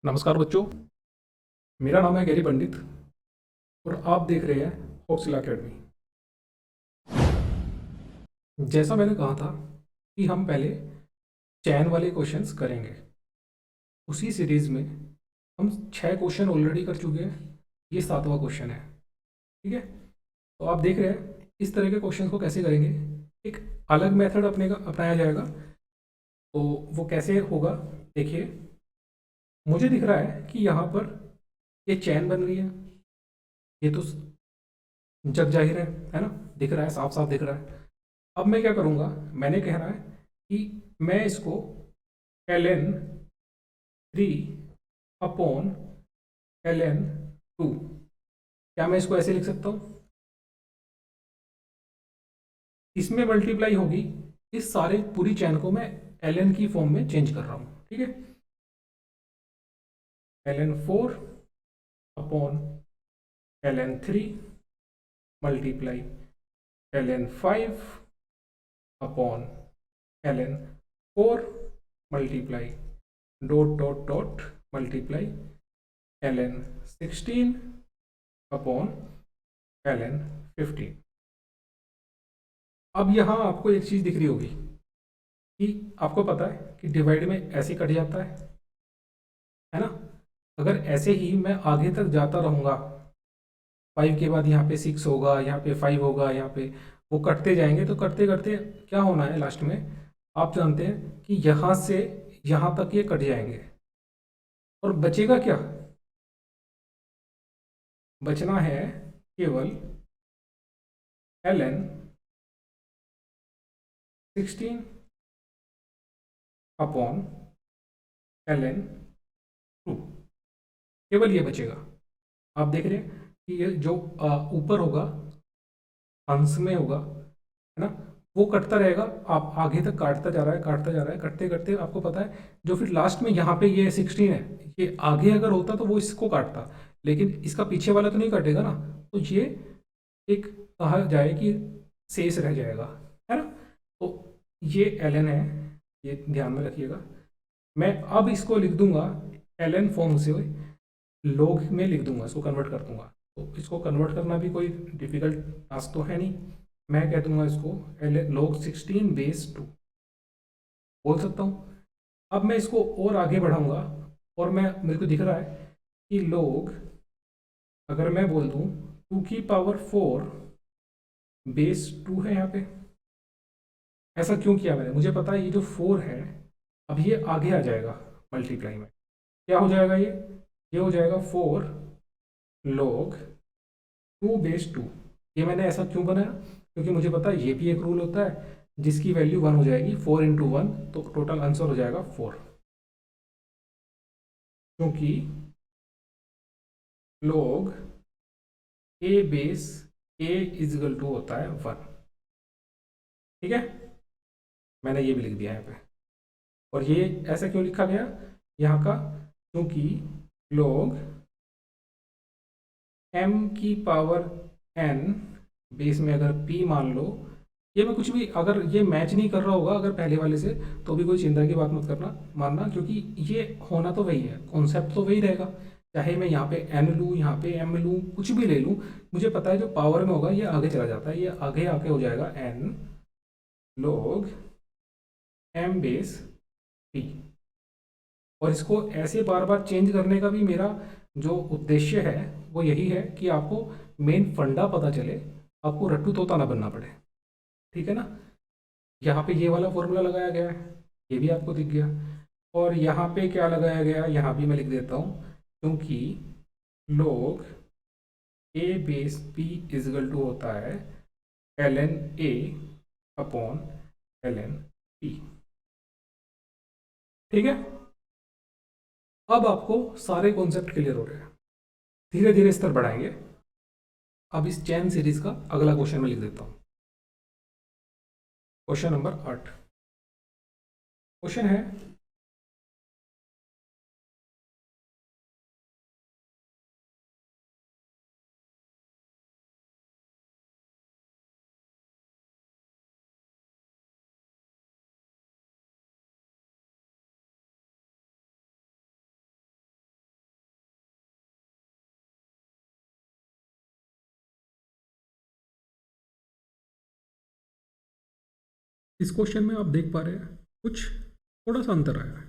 नमस्कार बच्चों। मेरा नाम है गैरी पंडित और आप देख रहे हैं हॉक्सिला अकेडमी। जैसा मैंने कहा था कि हम पहले चैन वाले क्वेश्चंस करेंगे, उसी सीरीज में हम 6 क्वेश्चन ऑलरेडी कर चुके हैं। ये 7वां क्वेश्चन है। ठीक है, तो आप देख रहे हैं इस तरह के क्वेश्चन को कैसे करेंगे। एक अलग मेथड अपने का अपनाया जाएगा। तो वो कैसे होगा, देखिए। मुझे दिख रहा है कि यहाँ पर ये चैन बन रही है। ये तो जग जाहिर है ना, दिख रहा है, साफ साफ दिख रहा है। अब मैं क्या करूँगा, मैंने कह रहा है कि मैं इसको ln 3 अपॉन ln 2, क्या मैं इसको ऐसे लिख सकता हूँ? इसमें मल्टीप्लाई होगी, इस सारे पूरी चैन को मैं ln की फॉर्म में चेंज कर रहा हूँ। ठीक है, ln 4 upon ln 3 multiply ln 5 upon ln 4 multiply dot dot dot multiply ln 16 upon ln 15। अब यहाँ आपको एक चीज़ दिख रही होगी कि आपको पता है कि डिवाइड में ऐसे कट जाता है ना। अगर ऐसे ही मैं आगे तक जाता रहूँगा, 5 के बाद यहाँ पे 6 होगा, यहाँ पे 5 होगा, यहाँ पे वो कटते जाएंगे, तो करते करते क्या होना है लास्ट में, आप जानते हैं कि यहाँ से यहाँ तक ये कट जाएंगे और बचेगा क्या? बचना है केवल ln 16 अपॉन ln 2, केवल ये बचेगा। आप देख रहे हैं कि ये जो ऊपर होगा, अंश में होगा, है ना, वो कटता रहेगा। आप आगे तक काटता जा रहा है, काटता जा रहा है, कटते करते आपको पता है जो फिर लास्ट में यहाँ पे ये 16 है, ये आगे अगर होता तो वो इसको काटता, लेकिन इसका पीछे वाला तो नहीं काटेगा ना। तो ये एक कहा जाए कि शेष रह जाएगा, है ना। तो ये ln है, ये ध्यान में रखिएगा। मैं अब इसको लिख दूंगा ln फॉर्म से लॉग में लिख दूंगा, इसको कन्वर्ट कर दूंगा। तो इसको कन्वर्ट करना भी कोई डिफिकल्ट टास्क तो है नहीं। मैं कह दूंगा इसको log 16 बेस 2 बोल सकता हूँ। अब मैं इसको और आगे बढ़ाऊंगा और मैं मेरे को दिख रहा है कि log, अगर मैं बोल दूं 2 की पावर 4 बेस 2 है यहाँ पे। ऐसा क्यों किया मैंने, मुझे पता है ये जो 4 है अब ये आगे आ जाएगा मल्टीप्लाई में। क्या हो जाएगा ये हो जाएगा 4 log 2 बेस 2। ये मैंने ऐसा क्यों बनाया, क्योंकि मुझे पता है ये भी एक रूल होता है जिसकी वैल्यू 1 हो जाएगी, 4 × 1, तो टोटल आंसर हो जाएगा 4। क्योंकि log a बेस a होता है 1। ठीक है, मैंने ये भी लिख दिया यहाँ पे। और ये ऐसा क्यों लिखा गया यहाँ का, क्योंकि log m⁴n बेस में अगर p मान लो, ये मैं कुछ भी अगर ये मैच नहीं कर रहा होगा अगर पहले वाले से, तो भी कोई चिंता की बात मत करना, मानना, क्योंकि ये होना तो वही है, कॉन्सेप्ट तो वही रहेगा। चाहे मैं यहाँ पे n लूँ, यहाँ पे m लूँ, कुछ भी ले लूँ, मुझे पता है जो पावर में होगा ये आगे चला जाता है, ये आगे आके हो जाएगा n log m⁴p। और इसको ऐसे बार बार चेंज करने का भी मेरा जो उद्देश्य है वो यही है कि आपको मेन फंडा पता चले, आपको रट्टू तोता ना बनना पड़े। ठीक है ना। यहाँ पे ये वाला फॉर्मूला लगाया गया है, ये भी आपको दिख गया। और यहाँ पे क्या लगाया गया, यहाँ भी मैं लिख देता हूँ, क्योंकि log a⁴p होता है ln a upon ln p। ठीक है, अब आपको सारे कॉन्सेप्ट क्लियर हो रहे हैं, धीरे धीरे स्तर बढ़ाएंगे। अब इस चैन सीरीज का अगला क्वेश्चन में लिख देता हूँ। Question number 8। क्वेश्चन है इस क्वेश्चन में आप देख पा रहे हैं कुछ थोड़ा सा अंतर आया है।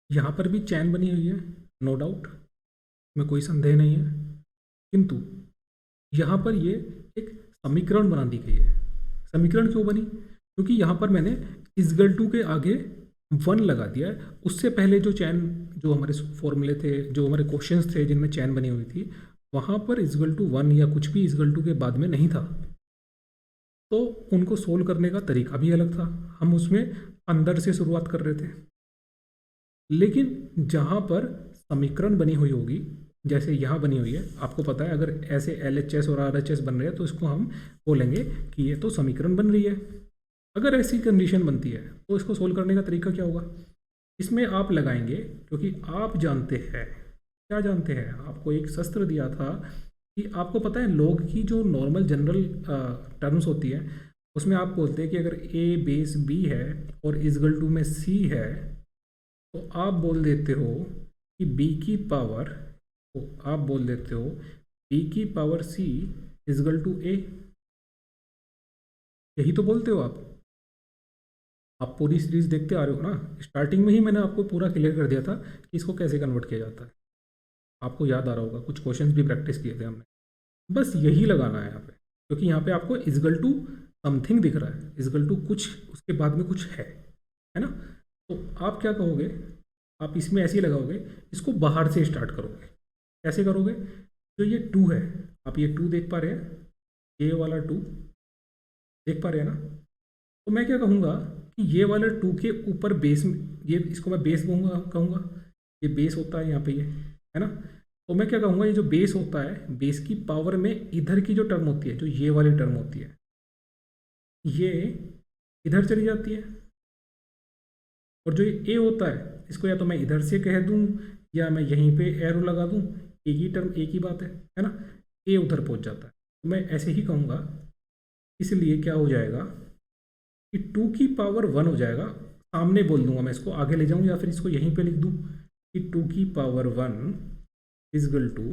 यहाँ पर भी चैन बनी हुई है, नो डाउट, में कोई संदेह नहीं है, किंतु यहाँ पर ये एक समीकरण बना दी गई है। समीकरण क्यों बनी? क्योंकि यहाँ पर मैंने इजगल टू के आगे 1 लगा दिया है। उससे पहले जो चैन, जो हमारे फॉर्मूले थे, जो हमारे क्वेश्चंस थे जिनमें चैन बनी हुई थी, वहाँ पर इजगल टू 1 या कुछ भी इजगल टू के बाद में नहीं था, तो उनको सोल्व करने का तरीका भी अलग था। हम उसमें अंदर से शुरुआत कर रहे थे। लेकिन जहाँ पर समीकरण बनी हुई होगी, जैसे यहाँ बनी हुई है, आपको पता है अगर ऐसे LHS और RHS बन रहे हैं तो इसको हम बोलेंगे कि ये तो समीकरण बन रही है। अगर ऐसी कंडीशन बनती है तो इसको सोल्व करने का तरीका क्या होगा? इसमें आप लगाएंगे, क्योंकि आप जानते हैं, क्या जानते हैं, आपको एक शस्त्र दिया था कि आपको पता है लॉग की जो नॉर्मल जनरल टर्म्स होती है उसमें आप बोलते हैं कि अगर A बेस B है और इजगल टू में C है, तो आप बोल देते हो कि B की पावर, तो आप बोल देते हो B की power C equal to A। यही तो बोलते हो आप पूरी सीरीज देखते आ रहे हो ना। स्टार्टिंग में ही मैंने आपको पूरा क्लियर कर दिया था कि इसको कैसे कन्वर्ट किया जाता है। आपको याद आ रहा होगा, कुछ क्वेश्चंस भी प्रैक्टिस किए थे हमने। बस यही लगाना है यहाँ पे, क्योंकि यहाँ पे आपको इजगल टू समथिंग दिख रहा है, इजगल टू कुछ उसके बाद में कुछ है ना। तो आप क्या कहोगे, आप इसमें ऐसे ही लगाओगे, इसको बाहर से स्टार्ट करोगे। कैसे करोगे? जो ये 2 है, आप ये 2 देख पा रहे हैं, ये वाला 2 देख पा रहे हैं ना। तो मैं क्या कहूँगा कि ये वाला 2 के ऊपर बेस में, ये इसको मैं बेस कहूँगा, ये बेस होता है यहाँ पे, ये है ना। तो मैं क्या कहूँगा, ये जो बेस होता है, बेस की पावर में इधर की जो टर्म होती है, जो ये वाली टर्म होती है, ये इधर चली जाती है। और जो ये ए होता है, इसको या तो मैं इधर से कह दूँ या मैं यहीं पे एरो लगा दूँ, एक ही टर्म, एक ही बात है ना। ए उधर पहुँच जाता है, तो मैं ऐसे ही कहूँगा। इसलिए क्या हो जाएगा कि 2 की पावर 1 हो जाएगा। सामने बोल दूंगा मैं, इसको आगे ले जाऊँ या फिर इसको यहीं पे लिख दूँ कि 2 की पावर 1 इजगल टू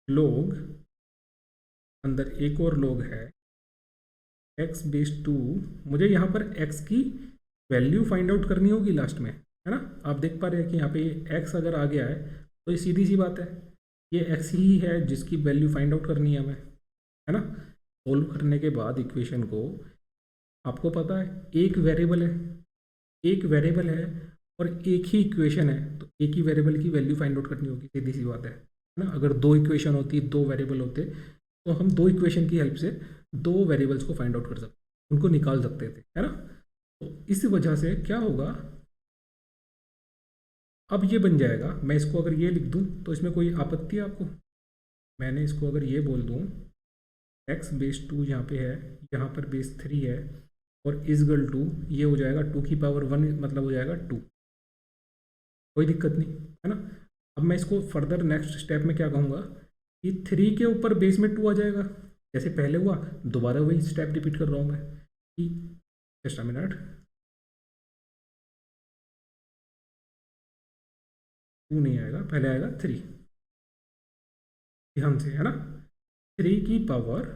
लोग, अंदर एक और लोग है x बेस 2। मुझे यहाँ पर x की वैल्यू फाइंड आउट करनी होगी लास्ट में, है ना। आप देख पा रहे हैं कि यहाँ पे x अगर आ गया है तो ये सीधी सी बात है, ये x ही है जिसकी वैल्यू फाइंड आउट करनी है हमें, है ना। सोल्व करने के बाद इक्वेशन को, आपको पता है एक वेरिएबल है, एक वेरिएबल है और एक ही इक्वेशन है, तो एक ही वेरिएबल की वैल्यू फाइंड आउट करनी होगी, सीधी सी बात है ना। अगर 2 इक्वेशन होती, 2 वेरिएबल होते, तो हम 2 इक्वेशन की हेल्प से 2 वेरिएबल्स को फाइंड आउट कर सकते, उनको निकाल सकते थे, है ना। तो इस वजह से क्या होगा, अब ये बन जाएगा। मैं इसको अगर ये लिख दूँ तो इसमें कोई आपत्ति है आपको? मैंने इसको अगर ये बोल दूँ x बेस 2 यहाँ पे है, यहाँ पर बेस 3 है और इजगल टू ये हो जाएगा 2 की पावर 1, मतलब हो जाएगा 2। कोई दिक्कत नहीं, है ना। अब मैं इसको फर्दर नेक्स्ट स्टेप में क्या कहूँगा कि 3 के ऊपर बेस में 2 आ जाएगा, जैसे पहले हुआ। दोबारा वही स्टेप रिपीट कर रहा हूँ मैं कि जस्ट अ मिनट, 2 नहीं आएगा, पहले आएगा 3, ध्यान से, है ना। 3 की पावर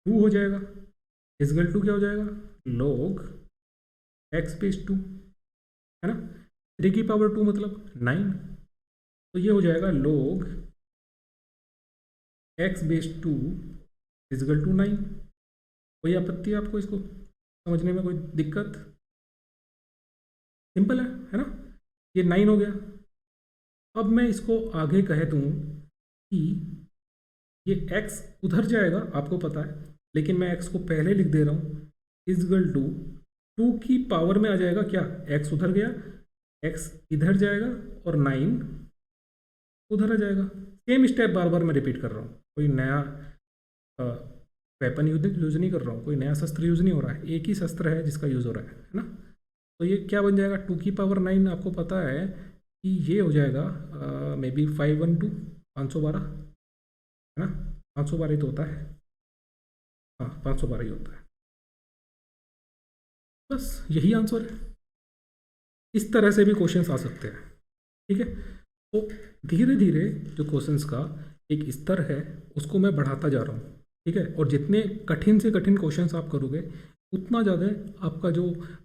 2 हो जाएगा, इजगल टू क्या हो जाएगा, log x बेस 2, है ना। 3 की पावर 2 मतलब 9, तो ये हो जाएगा log x base 2 equal to 9। कोई आपत्ति है आपको इसको समझने में, कोई दिक्कत? सिंपल है ना। ये 9 हो गया। अब मैं इसको आगे कह दूँ कि ये x उधर जाएगा, आपको पता है, लेकिन मैं x को पहले लिख दे रहा हूँ, इजगल टू 2 की पावर में आ जाएगा क्या, x उधर गया, x इधर जाएगा और 9 उधर आ जाएगा। सेम स्टेप बार बार मैं रिपीट कर रहा हूँ, कोई नया वेपन यूज नहीं कर रहा हूँ, कोई नया शस्त्र यूज नहीं हो रहा है, एक ही शस्त्र है जिसका यूज़ हो रहा है ना। तो ये क्या बन जाएगा, 2 की पावर 9, आपको पता है कि ये हो जाएगा मे बी 512, 512, है ना। 512 ही तो होता है, हाँ 512 ही होता है। बस यही आंसर है। इस तरह से भी क्वेश्चंस आ सकते हैं, ठीक है। तो धीरे धीरे जो क्वेश्चंस का एक स्तर है उसको मैं बढ़ाता जा रहा हूँ, ठीक है। और जितने कठिन से कठिन क्वेश्चंस आप करोगे, उतना ज़्यादा आपका जो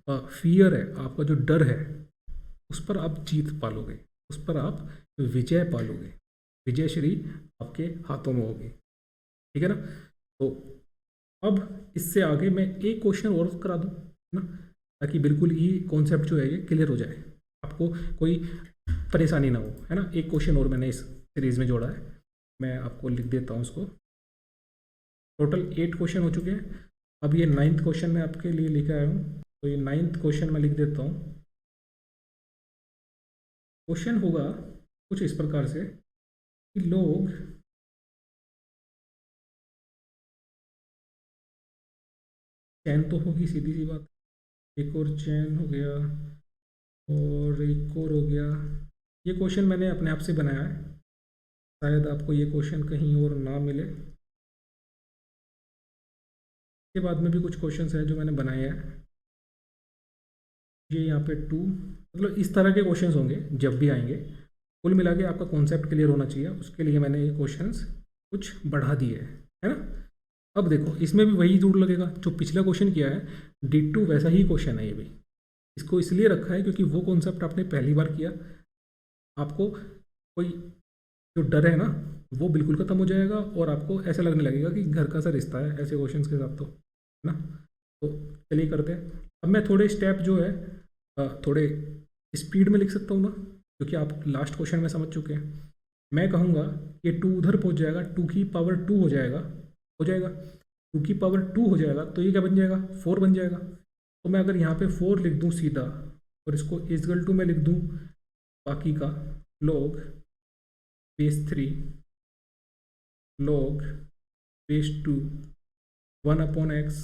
फियर है, आपका जो डर है, उस पर आप जीत पालोगे, उस पर आप विजय पालोगे, विजय श्री आपके हाथों में होगी। ठीक है ना। तो अब इससे आगे मैं एक क्वेश्चन और करा दूँ ना, ताकि बिल्कुल ही कॉन्सेप्ट जो है ये क्लियर हो जाए, आपको कोई परेशानी ना हो, है ना। एक क्वेश्चन और मैंने इस सीरीज में जोड़ा है, मैं आपको लिख देता हूँ उसको। टोटल 8 क्वेश्चन हो चुके हैं। अब ये 9th क्वेश्चन मैं आपके लिए लेकर आया हूँ, तो ये 9th क्वेश्चन मैं लिख देता हूँ। क्वेश्चन होगा कुछ इस प्रकार से कि लोग चैन तो होगी, सीधी सी बात, एक और चैन हो गया और एक और हो गया। ये क्वेश्चन मैंने अपने आप से बनाया है, शायद आपको ये क्वेश्चन कहीं और ना मिले। के बाद में भी कुछ क्वेश्चंस हैं जो मैंने बनाए हैं, ये यहाँ पे 2, मतलब इस तरह के क्वेश्चंस होंगे जब भी आएंगे। कुल मिला के आपका कॉन्सेप्ट क्लियर होना चाहिए, उसके लिए मैंने ये क्वेश्चंस कुछ बढ़ा दिए हैं, है ना। अब देखो इसमें भी वही रूल लगेगा जो पिछला क्वेश्चन किया है, D2 वैसा ही क्वेश्चन है ये भी। इसको इसलिए रखा है क्योंकि वो कॉन्सेप्ट आपने पहली बार किया, आपको कोई जो डर है ना वो बिल्कुल ख़त्म हो जाएगा, और आपको ऐसा लगने लगेगा कि घर का सा रिश्ता है ऐसे क्वेश्चंस के साथ, तो है ना। तो चलिए करते हैं। अब मैं थोड़े स्टेप जो है थोड़े स्पीड में लिख सकता हूँ ना, क्योंकि आप लास्ट क्वेश्चन में समझ चुके हैं। मैं कहूँगा कि 2 उधर पहुँच जाएगा, 2 की पावर 2 हो जाएगा 2 की पावर 2 हो जाएगा, तो ये क्या बन जाएगा, 4 बन जाएगा। तो मैं अगर यहाँ पे 4 लिख दूँ सीधा, और इसको इजगल टू में लिख दूँ बाकी का log base 3 log base 2 1/x,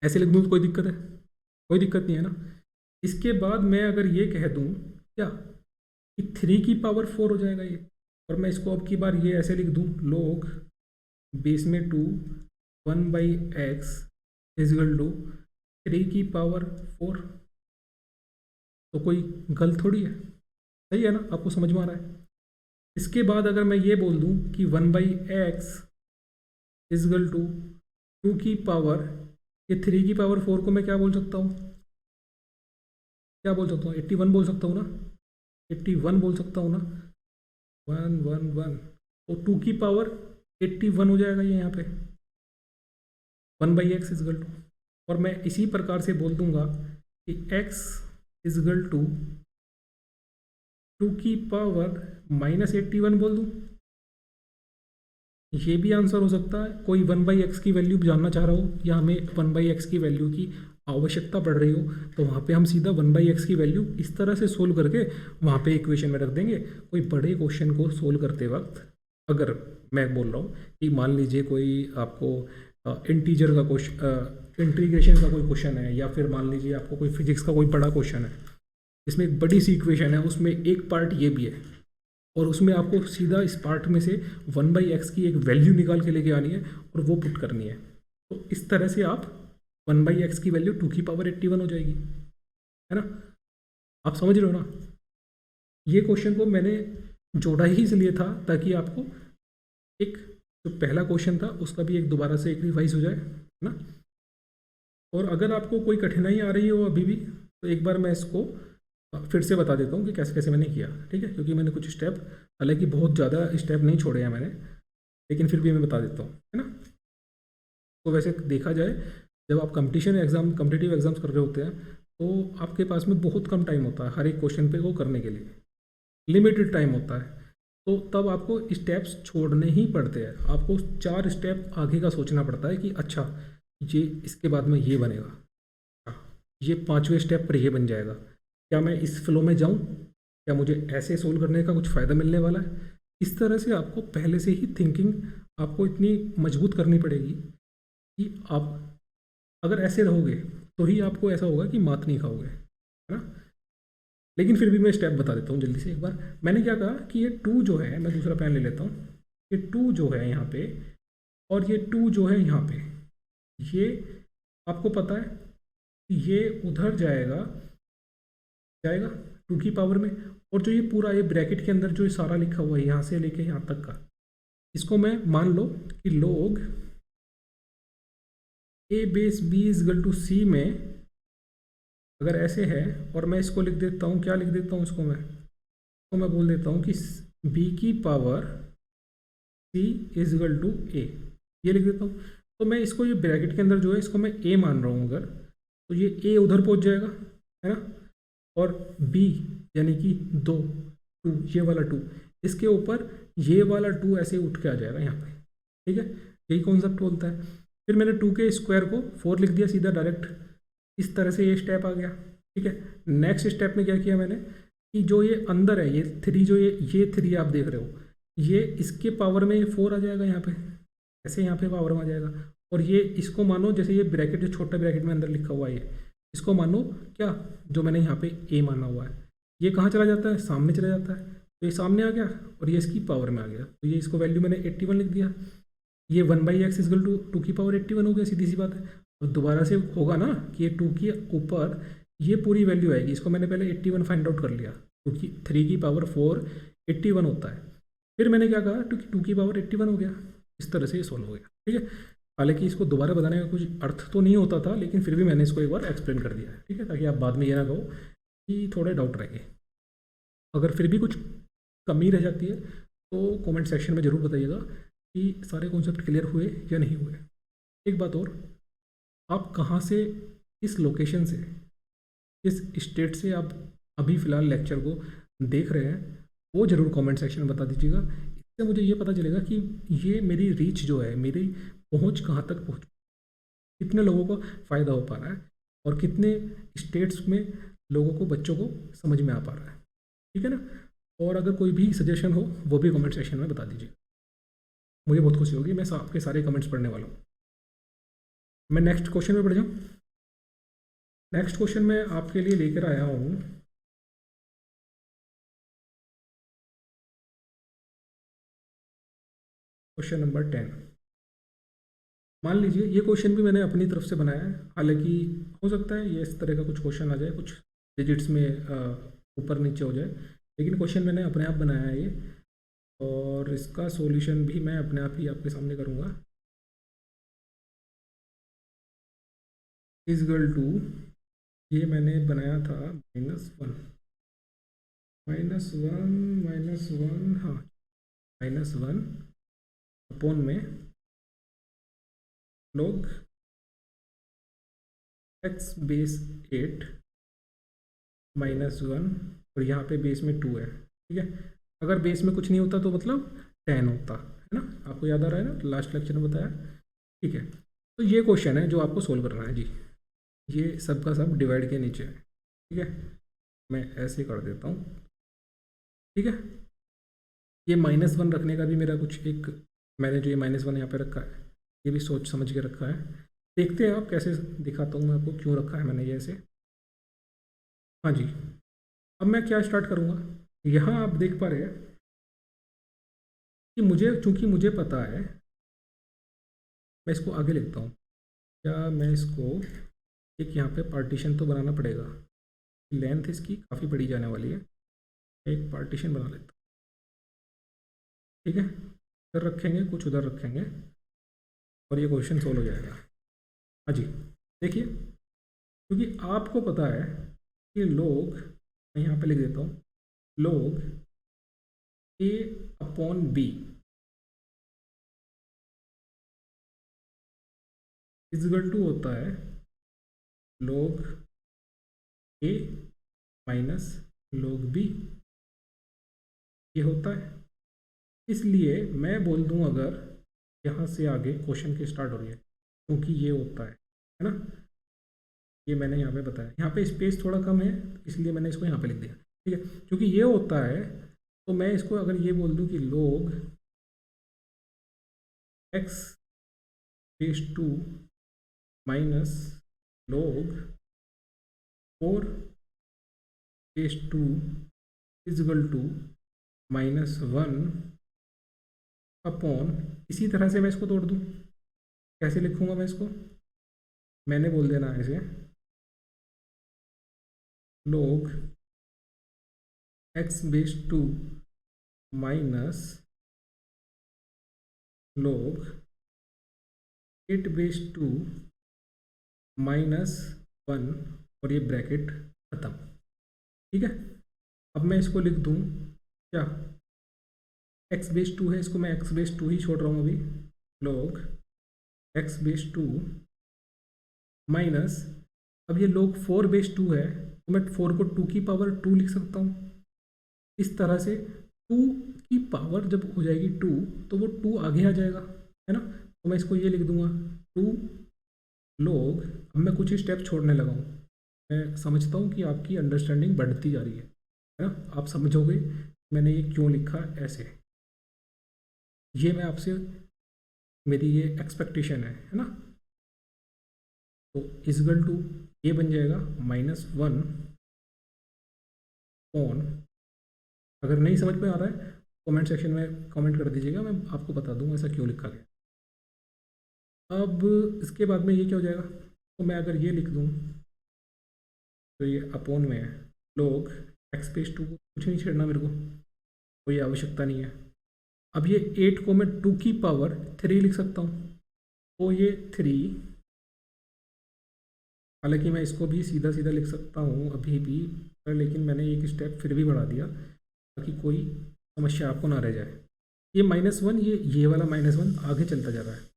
ऐसे लिख दूँ तो कोई दिक्कत है? कोई दिक्कत नहीं है ना। इसके बाद मैं अगर ये कह दूँ क्या कि 3 की पावर 4 हो जाएगा ये, और मैं इसको अब की बार ये ऐसे लिख दूँ log बेस में 2 1/x इजगल टू 3 की पावर 4, तो कोई गलत थोड़ी है, सही है ना, आपको समझ में आ रहा है। इसके बाद अगर मैं ये बोल दूँ कि 1/x इजगल टू 2 की पावर, ये 3 की पावर 4 को मैं क्या बोल सकता हूँ, क्या बोल सकता हूँ, 81 बोल सकता हूँ ना, 81 बोल सकता हूँ ना, 1 तो 2 की पावर 81 हो जाएगा ये यहाँ पे 1/x इजगल टू। और मैं इसी प्रकार से बोल दूंगा कि x इजगल टू 2 की पावर -81 बोल दूँ, ये भी आंसर हो सकता है। कोई 1/x की वैल्यू जानना चाह रहा हो, या हमें 1/x की वैल्यू की आवश्यकता पड़ रही हो, तो वहाँ पे हम सीधा 1/x की वैल्यू इस तरह से सोल्व करके वहाँ पे इक्वेशन में रख देंगे। कोई बड़े क्वेश्चन को सोल्व करते वक्त, अगर मैं बोल रहा हूँ कि मान लीजिए कोई आपको इंटीजर का क्वेश्चन, इंटीग्रेशन का कोई क्वेश्चन है, या फिर मान लीजिए आपको कोई फिजिक्स का कोई बड़ा क्वेश्चन है, इसमें एक बड़ी सी इक्वेशन है, उसमें एक पार्ट ये भी है, और उसमें आपको सीधा इस पार्ट में से 1/x की एक वैल्यू निकाल के लेके आनी है और वो पुट करनी है। तो इस तरह से आप 1/x की वैल्यू 2 की पावर 81 हो जाएगी, है ना। आप समझ रहे हो ना। ये क्वेश्चन को मैंने जोड़ा ही इसलिए था ताकि आपको एक जो पहला क्वेश्चन था उसका भी एक दोबारा से एक रिवाइज हो जाए, है ना। और अगर आपको कोई कठिनाई आ रही हो अभी भी, तो एक बार मैं इसको फिर से बता देता हूँ कि कैसे कैसे मैंने किया, ठीक है। क्योंकि मैंने कुछ स्टेप, हालांकि बहुत ज़्यादा स्टेप नहीं छोड़े हैं मैंने, लेकिन फिर भी मैं बता देता हूँ, है ना। तो वैसे देखा जाए, जब आप कंपटीशन एग्जाम, कम्पिटिटिव एग्जाम्स कर रहे होते हैं, तो आपके पास में बहुत कम टाइम होता है हर एक क्वेश्चन पे वो करने के लिए, लिमिटेड टाइम होता है। तो तब आपको स्टेप्स छोड़ने ही पड़ते हैं, आपको 4 स्टेप आगे का सोचना पड़ता है कि अच्छा ये इसके बाद में ये बनेगा, ये 5वें स्टेप पर ये बन जाएगा, क्या मैं इस फ्लो में जाऊँ, क्या मुझे ऐसे सोल्व करने का कुछ फ़ायदा मिलने वाला है। इस तरह से आपको पहले से ही थिंकिंग आपको इतनी मजबूत करनी पड़ेगी कि आप अगर ऐसे रहोगे तो ही आपको ऐसा होगा कि मात नहीं खाओगे, है ना। लेकिन फिर भी मैं स्टेप बता देता हूँ जल्दी से एक बार। मैंने क्या कहा कि ये 2 जो है, मैं दूसरा पेन ले लेता हूँ, ये 2 जो है यहाँ पे, और ये 2 जो है यहाँ पे, ये आपको पता है कि ये उधर जाएगा, जाएगा 2 की पावर में। और जो ये पूरा ये ब्रैकेट के अंदर जो ये सारा लिखा हुआ है यहाँ से लेके यहाँ तक का, इसको मैं मान लो कि log A base B is equal to C में अगर ऐसे है और मैं इसको लिख देता हूँ, क्या लिख देता हूँ इसको मैं बोल देता हूँ कि बी की power C is equal to A, ये लिख देता हूँ। तो मैं इसको ये ब्रैकेट के अंदर जो है इसको मैं ए मान रहा हूँ अगर, तो ये ए उधर पहुँच जाएगा, है ना, और बी यानी कि 2 ये वाला 2 इसके ऊपर ये वाला 2 ऐसे उठ के आ जाएगा यहाँ पे, ठीक है, यही कॉन्सेप्ट बोलता है। फिर मैंने 2 के स्क्वायर को 4 लिख दिया सीधा डायरेक्ट, इस तरह से ये स्टेप आ गया, ठीक है। नेक्स्ट स्टेप में क्या किया मैंने कि जो ये अंदर है ये 3, जो ये 3 आप देख रहे हो, ये इसके पावर में ये 4 आ जाएगा यहाँ पे, ऐसे यहाँ पे पावर में आ जाएगा। और ये इसको मानो जैसे ये ब्रैकेट जो छोटा ब्रैकेट में अंदर लिखा हुआ है, इसको मानो क्या, जो मैंने यहाँ पे ए माना हुआ है, ये कहाँ चला जाता है, सामने चला जाता है, तो ये सामने आ गया और ये इसकी पावर में आ गया, तो ये इसको वैल्यू मैंने 81 लिख दिया। ये 1/x इजकल टू 2 की पावर 81 हो गया, सीधी सी बात है। और दोबारा से होगा ना कि ये 2 के ऊपर ये पूरी वैल्यू आएगी, इसको मैंने पहले 81 फाइंड आउट कर लिया, क्योंकि 3 की पावर 4 81 होता है। फिर मैंने क्या कहा, 2 की पावर 81 हो गया, इस तरह से ये सॉल्व हो गया, ठीक है। हालांकि इसको दोबारा बताने का कुछ अर्थ तो नहीं होता था, लेकिन फिर भी मैंने इसको एक बार एक्सप्लेन कर दिया है, ठीक है, ताकि आप बाद में ये ना कहो कि थोड़े डाउट रहेंगे। अगर फिर भी कुछ कमी रह जाती है तो कमेंट सेक्शन में ज़रूर बताइएगा कि सारे कॉन्सेप्ट क्लियर हुए या नहीं हुए। एक बात और, आप कहाँ से, किस लोकेशन से, किस स्टेट से आप अभी फ़िलहाल लेक्चर को देख रहे हैं, वो ज़रूर कमेंट सेक्शन में बता दीजिएगा। इससे मुझे ये पता चलेगा कि ये मेरी रीच जो है, मेरी पहुँच कहाँ तक पहुँच, कितने लोगों को फ़ायदा हो पा रहा है और कितने स्टेट्स में लोगों को, बच्चों को समझ में आ पा रहा है, ठीक है ना। और अगर कोई भी सजेशन हो वो भी कमेंट सेक्शन में बता दीजिए, मुझे बहुत खुशी होगी, मैं आपके सारे कमेंट्स पढ़ने वाला हूँ। मैं नेक्स्ट क्वेश्चन में बढ़ जाऊँ। नेक्स्ट क्वेश्चन में आपके लिए लेकर आया हूँ क्वेश्चन नंबर 10। मान लीजिए ये क्वेश्चन भी मैंने अपनी तरफ से बनाया है, हालांकि हो सकता है ये इस तरह का कुछ क्वेश्चन आ जाए, कुछ डिजिट्स में ऊपर नीचे हो जाए, लेकिन क्वेश्चन मैंने अपने आप बनाया है ये, और इसका सॉल्यूशन भी मैं अपने आप ही आपके सामने करूँगा। इजगल टू, ये मैंने बनाया था -1 हाँ, -1 अपॉन में log x बेस 8 -1, और यहाँ पे बेस में 2 है, ठीक है। अगर बेस में कुछ नहीं होता तो मतलब 10 होता है ना, आपको याद आ रहा है ना, लास्ट लेक्चर में बताया, ठीक है। तो ये क्वेश्चन है जो आपको सोल्व करना है जी, ये सब का सब डिवाइड के नीचे है, ठीक है। मैं ऐसे कर देता हूँ, ठीक है। ये -1 रखने का भी मेरा कुछ एक, मैंने जो ये -1 यहाँ पे रखा है, ये भी सोच समझ के रखा है। देखते हैं आप कैसे, दिखाता हूँ मैं आपको क्यों रखा है मैंने ये ऐसे। हाँ जी, अब मैं क्या स्टार्ट करूँगा, यहाँ आप देख पा रहे हैं कि मुझे, चूँकि मुझे पता है, मैं इसको आगे लिखता हूँ, क्या मैं इसको एक यहाँ पे पार्टीशन तो बनाना पड़ेगा, लेंथ इसकी काफ़ी बड़ी जाने वाली है, एक पार्टीशन बना लेता हूँ, ठीक है। इधर रखेंगे, कुछ उधर रखेंगे, और ये क्वेश्चन सोल्व हो जाएगा। हाँ जी, देखिए, क्योंकि आपको पता है कि लोग, मैं यहाँ पे लिख देता हूँ, log a upon b equal to होता है log a minus log b, ये होता है। इसलिए मैं बोल दूँ, अगर यहाँ से आगे क्वेश्चन की स्टार्ट हो रही है, क्योंकि ये होता है ना, ये मैंने यहाँ पे बताया, यहाँ पे स्पेस थोड़ा कम है इसलिए मैंने इसको यहाँ पे लिख दिया, ठीक है। क्योंकि ये होता है तो मैं इसको अगर ये बोल दूँ कि log x base 2 minus log 4 base 2 equal to -1 upon, इसी तरह से मैं इसको तोड़ दूँ, कैसे लिखूँगा मैं इसको, मैंने बोल देना है इसे log x base 2 minus log 8 base 2 -1 और ये ब्रैकेट ख़त्म। ठीक है, अब मैं इसको लिख दूँ क्या, x/2 है, इसको मैं x/2 ही छोड़ रहा हूँ अभी, log x/2 माइनस, अब ये log 4/2 है तो मैं 4 को 2 की पावर 2 लिख सकता हूँ। इस तरह से 2 की पावर जब हो जाएगी 2 तो वो 2 आगे आ जाएगा, है ना। तो मैं इसको ये लिख दूंगा 2 log, अब मैं कुछ ही स्टेप छोड़ने लगा हूँ। मैं समझता हूँ कि आपकी अंडरस्टैंडिंग बढ़ती जा रही है ना, आप समझोगे मैंने ये क्यों लिखा ऐसे। ये मैं आपसे, मेरी ये एक्सपेक्टेशन है ना। तो इजगल टू ये बन जाएगा -1 ऑन, अगर नहीं समझ में आ रहा है कमेंट सेक्शन में कमेंट कर दीजिएगा, मैं आपको बता दूंगा ऐसा क्यों लिखा गया। अब इसके बाद में ये क्या हो जाएगा, तो मैं अगर ये लिख दूँ तो ये अपॉन में है log x/2, कुछ नहीं छेड़ना मेरे को, कोई आवश्यकता नहीं है। अब ये 8 को मैं 2 की पावर 3 लिख सकता हूँ, तो ये 3, हालांकि मैं इसको भी सीधा सीधा लिख सकता हूँ अभी भी, पर लेकिन मैंने एक स्टेप फिर भी बढ़ा दिया ताकि कोई समस्या आपको ना रह जाए। ये -1, ये वाला -1 आगे चलता जा रहा है।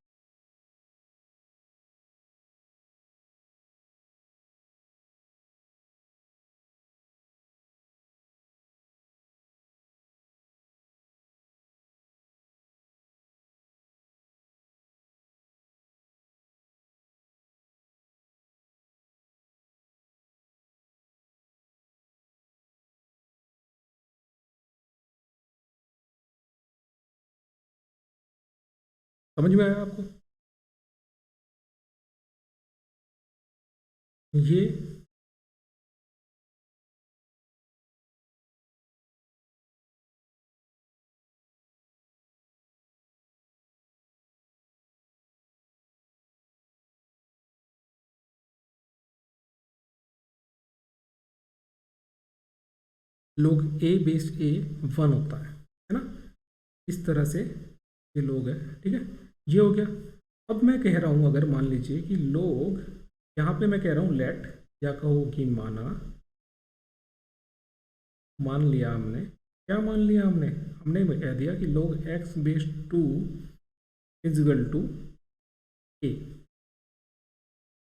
समझ में आया आपको? ये log a/1 होता है ना, इस तरह से ये log है। ठीक है, ये हो गया। अब मैं कह रहा हूँ, अगर मान लीजिए कि log, यहाँ पे मैं कह रहा हूँ लेट, या कहो कि माना, मान लिया हमने, क्या मान लिया हमने, हमने कह दिया कि log x/2 equal to a।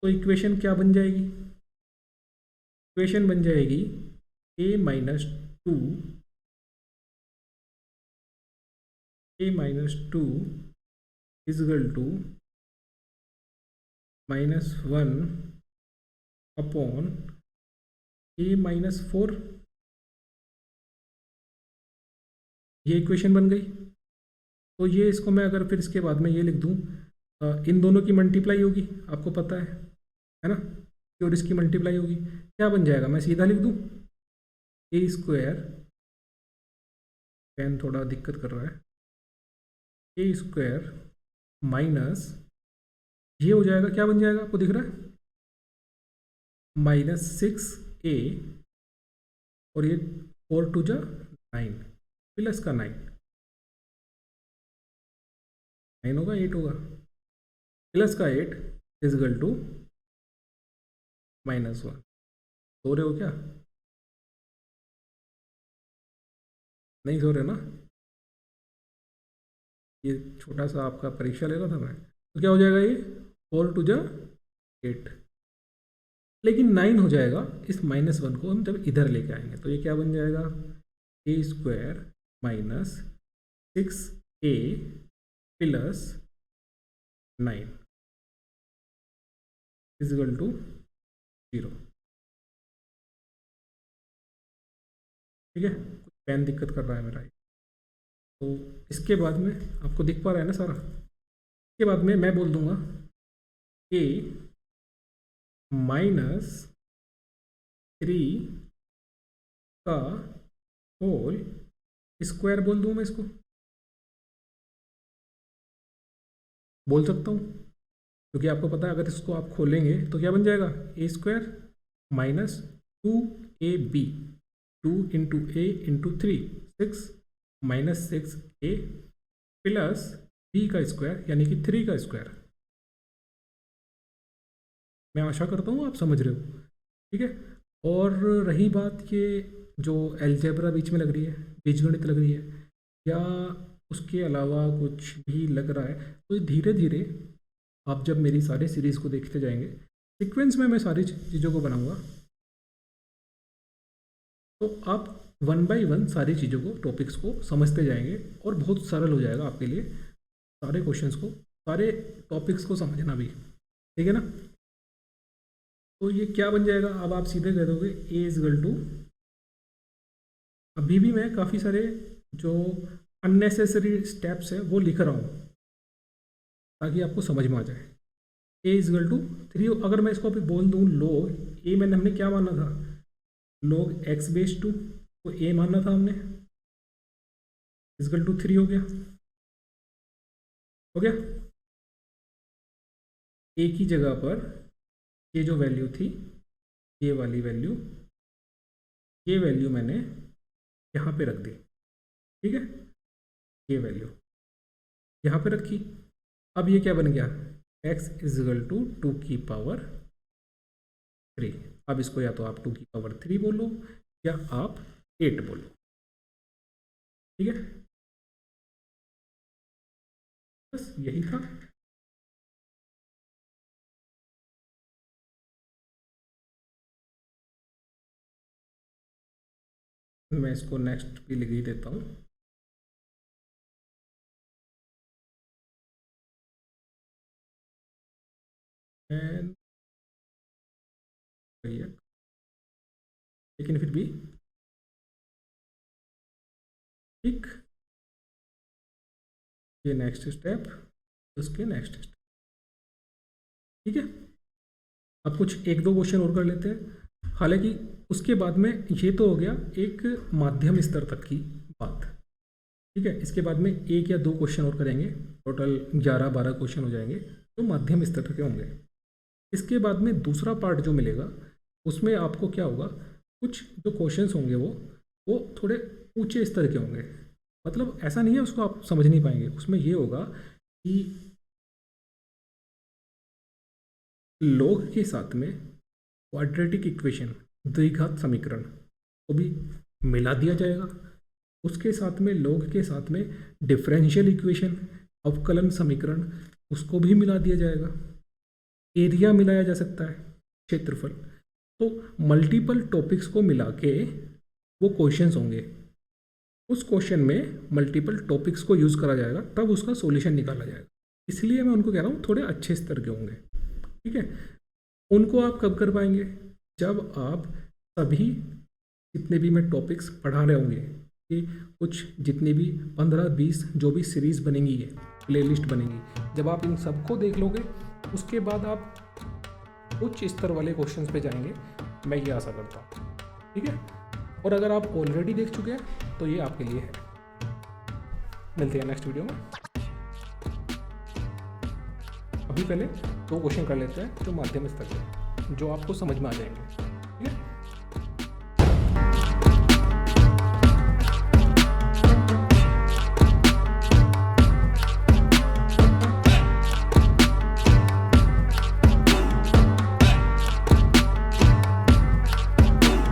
तो इक्वेशन क्या बन जाएगी, इक्वेशन बन जाएगी a-2 is equal to -1 upon a-4। ये इक्वेशन बन गई। तो ये इसको मैं अगर फिर इसके बाद में ये लिख दूँ, इन दोनों की मल्टीप्लाई होगी, आपको पता है ना, और इसकी मल्टीप्लाई होगी, क्या बन जाएगा, मैं सीधा लिख दूँ a², पेन थोड़ा दिक्कत कर रहा है, a² माइनस, ये हो जाएगा, क्या बन जाएगा आपको दिख रहा है, -6a, और ये 4 2 जा 9 प्लस का 9 होगा, 8 होगा, प्लस का 8 इजगल टू -1। सो रहे हो क्या, नहीं सो रहे ना, ये छोटा सा आपका परीक्षा ले रहा था मैं। तो क्या हो जाएगा, ये 4 2 जा 8, लेकिन 9 हो जाएगा इस -1 को हम जब इधर लेके आएंगे, तो ये क्या बन जाएगा, a² minus 6a plus 9 is equal to 0। ठीक है, पेन दिक्कत कर रहा है मेरा। तो इसके बाद में आपको दिख पा रहा है ना सारा, इसके बाद में मैं बोल दूंगा a -3 का होल स्क्वायर बोल दूँ मैं इसको, बोल सकता हूँ, क्योंकि आपको पता है अगर इसको आप खोलेंगे तो क्या बन जाएगा, a² minus 2ab, 2 into a into 3 6 minus 6a plus b का स्क्वायर यानी कि 3 का स्क्वायर। मैं आशा करता हूँ आप समझ रहे हो, ठीक है। और रही बात ये जो अलजेब्रा बीच में लग रही है, बीजगणित लग रही है, या उसके अलावा कुछ भी लग रहा है, तो धीरे धीरे आप जब मेरी सारी सीरीज़ को देखते जाएंगे, सीक्वेंस में मैं सारी चीज़ों को बनाऊंगा, तो आप वन बाय वन सारी चीज़ों को, टॉपिक्स को समझते जाएंगे और बहुत सरल हो जाएगा आपके लिए सारे क्वेश्चंस को, सारे टॉपिक्स को समझना भी, ठीक है ना। तो ये क्या बन जाएगा, अब आप सीधे कह दोगे ए इज इक्वल टू, अभी भी मैं काफ़ी सारे जो अननेसेसरी स्टेप्स है वो लिख रहा हूँ ताकि आपको समझ में आ जाए। ए इज इक्वल टू 3, अगर मैं इसको अभी बोल दूँ log ए, मैंने हमने क्या माना था, log x/2 को ए मानना था हमने, इज इक्वल टू 3 हो गया, हो गया। ए की जगह पर ये जो वैल्यू थी, ये वाली वैल्यू, ये वैल्यू मैंने यहाँ पे रख दी, ठीक है, ये वैल्यू यहाँ पे रखी। अब ये क्या बन गया, x इज इक्वल टू 2 की पावर 3। अब इसको या तो आप 2 की पावर 3 बोलो या आप 8 बोलो, ठीक है, बस यही था। मैं इसको नेक्स्ट भी लिख ही देता हूँ। लेकिन फिर भी ठीक, ये नेक्स्ट स्टेप, उसके नेक्स्ट स्टेप, ठीक है। अब कुछ एक दो क्वेश्चन और कर लेते हैं, हालांकि उसके बाद में ये तो हो गया एक माध्यम स्तर तक की बात, ठीक है। इसके बाद में एक या दो क्वेश्चन और करेंगे, टोटल 11-12 क्वेश्चन हो जाएंगे जो माध्यम स्तर के होंगे। इसके बाद में दूसरा पार्ट जो मिलेगा उसमें आपको क्या होगा, कुछ जो क्वेश्चंस होंगे वो थोड़े ऊंचे स्तर के होंगे, मतलब ऐसा नहीं है उसको आप समझ नहीं पाएंगे। उसमें ये होगा कि log के साथ में क्वाड्रेटिक इक्वेशन, द्विघात समीकरण को भी मिला दिया जाएगा, उसके साथ में log के साथ में डिफरेंशियल इक्वेशन, अवकलन समीकरण, उसको भी मिला दिया जाएगा, एरिया मिलाया जा सकता है, क्षेत्रफल। तो मल्टीपल टॉपिक्स को मिला के वो क्वेश्चंस होंगे, उस क्वेश्चन में मल्टीपल टॉपिक्स को यूज़ करा जाएगा, तब उसका सॉल्यूशन निकाला जाएगा। इसलिए मैं उनको कह रहा हूँ थोड़े अच्छे स्तर के होंगे, ठीक है। उनको आप कब कर पाएंगे, जब आप सभी जितने भी मैं टॉपिक्स पढ़ा रहे होंगे, कि कुछ जितनी भी 15-20 जो भी सीरीज़ बनेंगी, ये प्लेलिस्ट बनेंगी, जब आप इन सबको देख लोगे उसके बाद आप उच्च स्तर वाले क्वेश्चंस पे जाएंगे, मैं ये आशा करता हूँ, ठीक है। और अगर आप ऑलरेडी देख चुके हैं तो ये आपके लिए है। मिलते हैं नेक्स्ट वीडियो में। अभी पहले 2 क्वेश्चन कर लेते हैं जो माध्यम स्तर के, जो आपको समझ में आ जाएंगे।